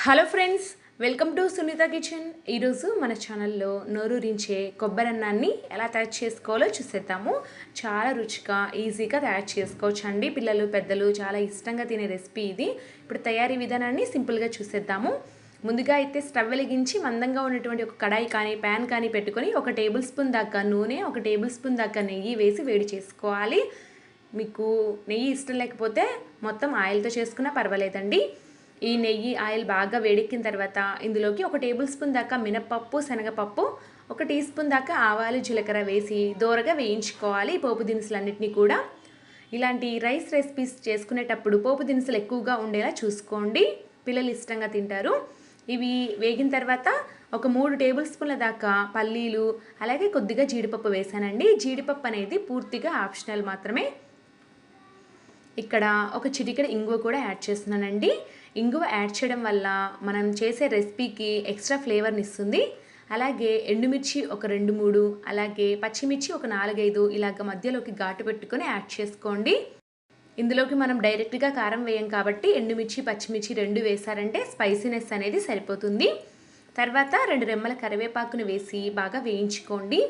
Hello friends, welcome to Sunitha kitchen. ఈరోజు మన ఛానల్లో నోరూరించే కొబ్బరి అన్నాన్ని ఎలా తయారు చేసుకోవాలో చూసేద్దాము. చాలా రుచిగా ఈజీగా తయారు చేసుకోవచ్చు అండి. పిల్లలు పెద్దలు చాలా ఇష్టంగా తినే రెసిపీ ఇది. ఇప్పుడు తయారీ విధానాన్ని సింపుల్గా చూసేద్దాము. ముందుగా అయితే స్టవ్ వెలిగించి మందంగా ఉన్నటువంటి ఒక కడాయి కానీ ప్యాన్ కానీ పెట్టుకొని 1 టేబుల్ స్పూన్ దాకా నూనె, 1 టేబుల్ స్పూన్ దాకా నెయ్యి వేసి వేడి చేసుకోవాలి. మీకు నెయ్యి ఇష్టం లేకపోతే మొత్తం ఆయిల్తో చేసుకున్నా పర్వాలేదండి. ఈ నెయ్యి ఆయిల్ బాగా వేడెక్కిన తర్వాత ఇందులోకి 1 టేబుల్ స్పూన్ దాకా మినపప్పు, శనగపప్పు, 1 టీ స్పూన్ దాకా ఆవాలు, జీలకర్ర వేసి దోరగా వేయించుకోవాలి. పోపు దినుసులన్నింటినీ కూడా ఇలాంటి రైస్ రెసిపీస్ చేసుకునేటప్పుడు పోపు దినుసులు ఎక్కువగా ఉండేలా చూసుకోండి, పిల్లలు ఇష్టంగా తింటారు. ఇవి వేగిన తర్వాత ఒక 3 టేబుల్ స్పూన్ల దాకా పల్లీలు, అలాగే కొద్దిగా జీడిపప్పు వేసానండి. జీడిపప్పు అనేది పూర్తిగా ఆప్షనల్ మాత్రమే. ఇక్కడ ఒక చిటికెడు ఇంగువ కూడా యాడ్ చేస్తున్నానండి. ఇంగువ యాడ్ చేయడం వల్ల మనం చేసే రెసిపీకి ఎక్స్ట్రా ఫ్లేవర్ని ఇస్తుంది. అలాగే ఎండుమిర్చి ఒక 2-3, అలాగే పచ్చిమిర్చి ఒక 4-5 ఇలాగ మధ్యలోకి ఘాటు పెట్టుకొని యాడ్ చేసుకోండి. ఇందులోకి మనం డైరెక్ట్గా కారం వేయం కాబట్టి ఎండుమిర్చి, పచ్చిమిర్చి 2 వేసారంటే స్పైసీనెస్ అనేది సరిపోతుంది. తర్వాత 2 రెమ్మల కరివేపాకును వేసి బాగా వేయించుకోండి.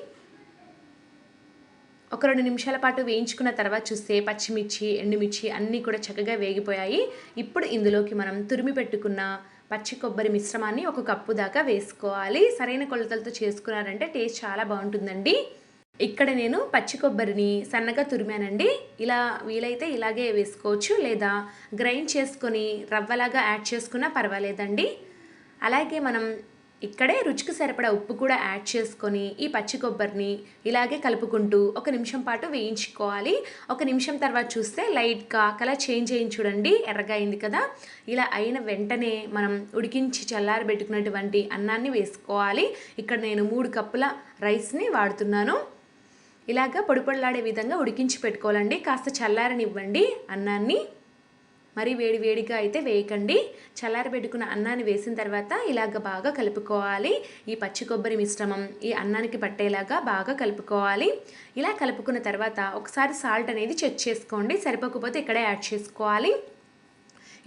ఒక 2 నిమిషాల పాటు వేయించుకున్న తర్వాత చూస్తే పచ్చిమిర్చి, ఎండుమిర్చి అన్నీ కూడా చక్కగా వేగిపోయాయి. ఇప్పుడు ఇందులోకి మనం తురిమి పెట్టుకున్న పచ్చి కొబ్బరి మిశ్రమాన్ని 1 కప్పు దాకా వేసుకోవాలి. సరైన కొలతలతో చేసుకున్నారంటే టేస్ట్ చాలా బాగుంటుందండి. ఇక్కడ నేను పచ్చి కొబ్బరిని సన్నగా తురిమానండి. ఇలా వీలైతే ఇలాగే వేసుకోవచ్చు, లేదా గ్రైండ్ చేసుకొని రవ్వలాగా యాడ్ చేసుకున్నా పర్వాలేదండి. అలాగే మనం ఇక్కడే రుచికి సరిపడా ఉప్పు కూడా యాడ్ చేసుకొని ఈ పచ్చి కొబ్బరిని ఇలాగే కలుపుకుంటూ 1 నిమిషం పాటు వేయించుకోవాలి. 1 నిమిషం తర్వాత చూస్తే లైట్గా కలర్ చేంజ్ అయ్యింది చూడండి, ఎర్రగా అయింది కదా. ఇలా అయిన వెంటనే మనం ఉడికించి చల్లారబెట్టుకున్నటువంటి అన్నాన్ని వేసుకోవాలి. ఇక్కడ నేను 3 కప్పుల రైస్ని వాడుతున్నాను. ఇలాగా పొడి పొడిలాడే విధంగా ఉడికించి పెట్టుకోవాలండి. కాస్త చల్లారనివ్వండి అన్నాన్ని, మరి వేడిగా అయితే వేయకండి. చల్లారబెట్టుకున్న అన్నాన్ని వేసిన తర్వాత ఇలాగ బాగా కలుపుకోవాలి. ఈ పచ్చి కొబ్బరి మిశ్రమం ఈ అన్నానికి పట్టేలాగా బాగా కలుపుకోవాలి. ఇలా కలుపుకున్న తర్వాత ఒకసారి సాల్ట్ అనేది చెక్ చేసుకోండి, సరిపోకపోతే ఇక్కడే యాడ్ చేసుకోవాలి.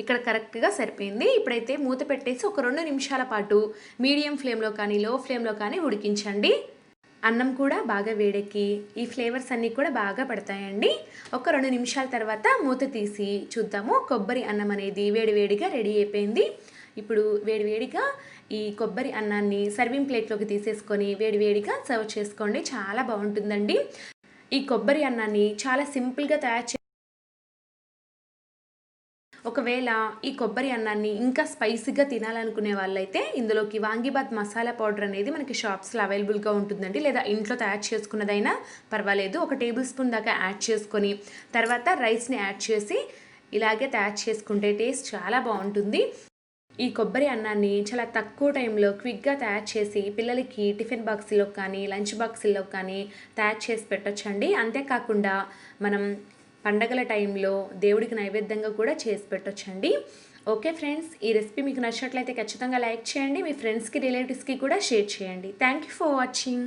ఇక్కడ కరెక్ట్గా సరిపోయింది. ఇప్పుడైతే మూత పెట్టేసి ఒక 2 నిమిషాల పాటు మీడియం ఫ్లేమ్లో కానీ లో ఫ్లేమ్లో కానీ ఉడికించండి. అన్నం కూడా బాగా వేడెక్కి ఈ ఫ్లేవర్స్ అన్నీ కూడా బాగా పడతాయండి. ఒక 2 నిమిషాల తర్వాత మూత తీసి చూద్దాము. కొబ్బరి అన్నం అనేది వేడివేడిగా రెడీ అయిపోయింది. ఇప్పుడు వేడివేడిగా ఈ కొబ్బరి అన్నాన్ని సర్వింగ్ ప్లేట్లోకి తీసేసుకొని వేడివేడిగా సర్వ్ చేసుకోండి. చాలా బాగుంటుందండి. ఈ కొబ్బరి అన్నాన్ని చాలా సింపుల్గా తయారు ఒకవేళ ఈ కొబ్బరి అన్నాన్ని ఇంకా స్పైసీగా తినాలనుకునే వాళ్ళైతే ఇందులోకి వాంగిబాత్ మసాలా పౌడర్ అనేది మనకి షాప్స్లో అవైలబుల్గా ఉంటుందండి, లేదా ఇంట్లో తయారు చేసుకున్నదైనా పర్వాలేదు. 1 టేబుల్ స్పూన్ దాకా యాడ్ చేసుకొని తర్వాత రైస్ని యాడ్ చేసి ఇలాగే తయారు చేసుకుంటే టేస్ట్ చాలా బాగుంటుంది. ఈ కొబ్బరి అన్నాన్ని చాలా తక్కువ టైంలో క్విక్గా తయారు చేసి పిల్లలకి టిఫిన్ బాక్సుల్లో కానీ లంచ్ బాక్సుల్లో కానీ తయారు చేసి పెట్టొచ్చండి. అంతేకాకుండా మనం పండగల టైంలో దేవుడికి నైవేద్యంగా కూడా చేసి పెట్టొచ్చండి. ఓకే ఫ్రెండ్స్, ఈ రెసిపీ మీకు నచ్చినట్లయితే ఖచ్చితంగా లైక్ చేయండి. మీ ఫ్రెండ్స్కి, రిలేటివ్స్కి కూడా షేర్ చేయండి. Thank you for watching.